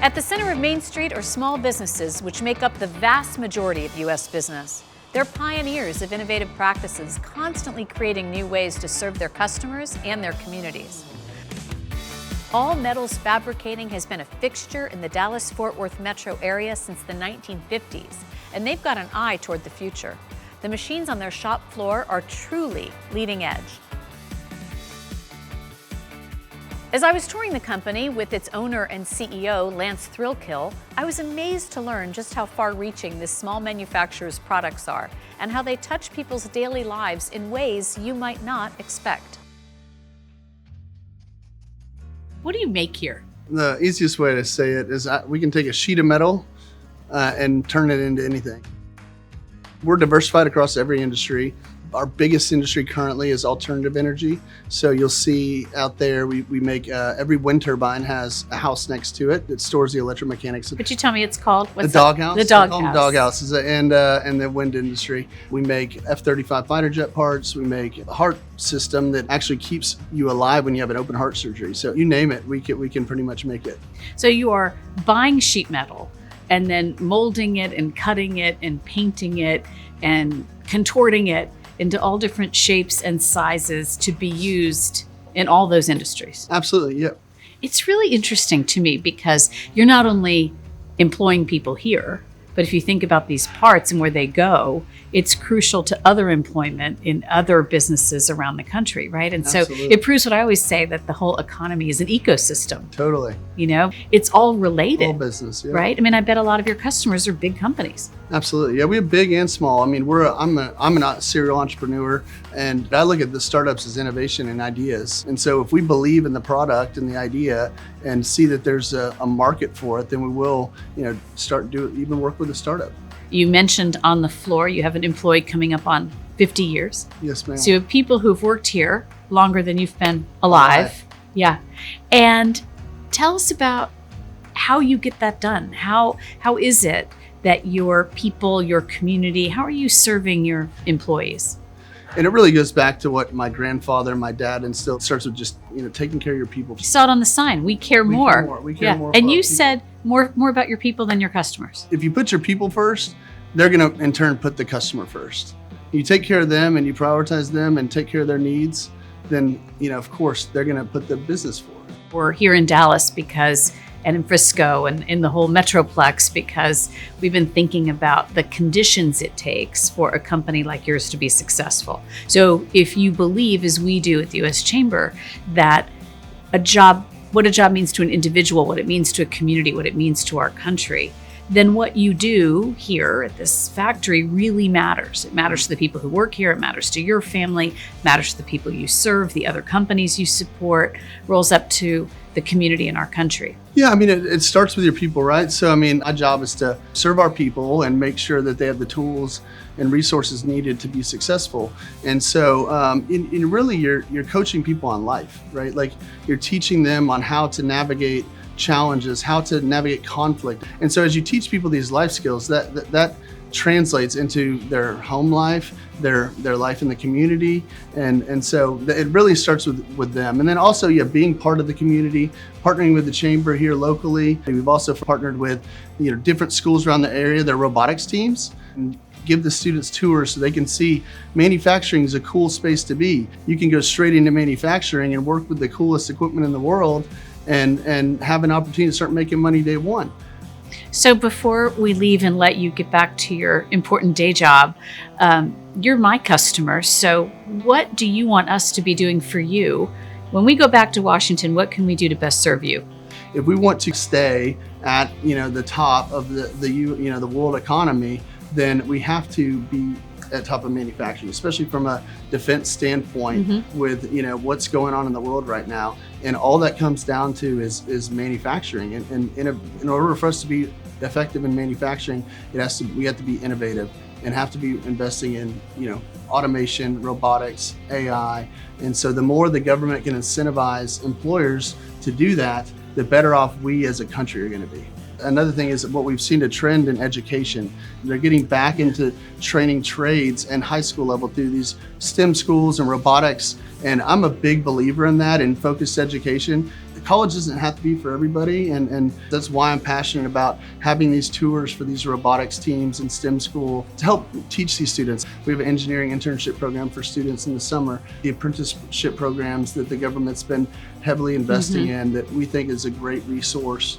At the center of Main Street are small businesses which make up the vast majority of U.S. business. They're pioneers of innovative practices, constantly creating new ways to serve their customers and their communities. All Metals Fabricating has been a fixture in the Dallas-Fort Worth metro area since the 1950s, and they've got an eye toward the future. The machines on their shop floor are truly leading edge. As I was touring the company with its owner and CEO, Lance Thrailkill, I was amazed to learn just how far-reaching this small manufacturer's products are and how they touch people's daily lives in ways you might not expect. What do you make here? The easiest way to say it is we can take a sheet of metal and turn it into anything. We're diversified across every industry. Our biggest industry currently is alternative energy. So you'll see out there, we make, every wind turbine has a house next to it that stores the electromechanics. Could you tell me it's called? What's the doghouse. The doghouse. Doghouses and the wind industry. We make F-35 fighter jet parts. We make a heart system that actually keeps you alive when you have an open heart surgery. So you name it, we can pretty much make it. So you are buying sheet metal and then molding it and cutting it and painting it and contorting it into all different shapes and sizes to be used in all those industries. Absolutely, yeah. It's really interesting to me because you're not only employing people here, but if you think about these parts and where they go, it's crucial to other employment in other businesses around the country, right? And Absolutely. So it proves what I always say, that the whole economy is an ecosystem. Totally. You know, it's all related. All business, yeah. Right? I mean, I bet a lot of your customers are big companies. Absolutely, yeah. We have big and small. I mean, I'm a serial entrepreneur, and I look at the startups as innovation and ideas. And so, if we believe in the product and the idea, and see that there's a market for it, then we will, even work with a startup. You mentioned on the floor you have an employee coming up on 50 years. Yes, ma'am. So you have people who've worked here longer than you've been alive. Yeah. And tell us about how you get that done. How is it that your people, your community, how are you serving your employees? And it really goes back to what my grandfather, my dad instilled. It starts with just, taking care of your people. You saw it on the sign. We care more. We care more. And you said more about your people than your customers. If you put your people first, they're going to in turn put the customer first. You take care of them and you prioritize them and take care of their needs, then, of course, they're going to put the business forward. We're here in Dallas and in Frisco and in the whole Metroplex because we've been thinking about the conditions it takes for a company like yours to be successful. So if you believe, as we do at the U.S. Chamber, that what a job means to an individual, what it means to a community, what it means to our country, then what you do here at this factory really matters. It matters to the people who work here. It matters to your family. It matters to the people you serve, the other companies you support, rolls up to the community in our country. Yeah, I mean, it starts with your people, right? So, I mean, my job is to serve our people and make sure that they have the tools and resources needed to be successful. And so, really, you're coaching people on life, right? Like, you're teaching them on how to navigate challenges, how to navigate conflict. And so as you teach people these life skills, that translates into their home life, their life in the community. And so it really starts with them. And then also, being part of the community, partnering with the chamber here locally. We've also partnered with, different schools around the area, their robotics teams, and give the students tours so they can see manufacturing is a cool space to be. You can go straight into manufacturing and work with the coolest equipment in the world and have an opportunity to start making money day one. So before we leave and let you get back to your important day job, you're my customer. So what do you want us to be doing for you? When we go back to Washington, what can we do to best serve you? If we want to stay at the top of the world economy, then we have to be at top of manufacturing, especially from a defense standpoint, with what's going on in the world right now. And all that comes down to is manufacturing. And in order for us to be effective in manufacturing, we have to be innovative and have to be investing in automation, robotics, AI. And so the more the government can incentivize employers to do that, the better off we as a country are going to be. Another thing is what we've seen a trend in education. They're getting back into training trades and high school level through these STEM schools and robotics. And I'm a big believer in that, in focused education. college doesn't have to be for everybody, and that's why I'm passionate about having these tours for these robotics teams in STEM school to help teach these students. We have an engineering internship program for students in the summer, the apprenticeship programs that the government's been heavily investing in that we think is a great resource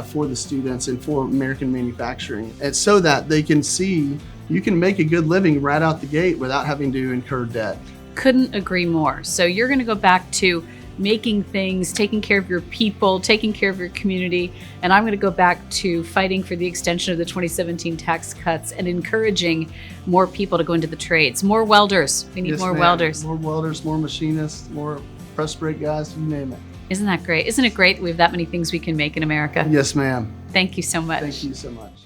for the students and for American manufacturing. And so that they can see you can make a good living right out the gate without having to incur debt. Couldn't agree more. So you're going to go back to making things, taking care of your people, taking care of your community. And I'm going to go back to fighting for the extension of the 2017 tax cuts and encouraging more people to go into the trades. More welders. We need more welders. More welders, more machinists, more press brake guys, you name it. Isn't that great? Isn't it great that we have that many things we can make in America? Yes, ma'am. Thank you so much. Thank you so much.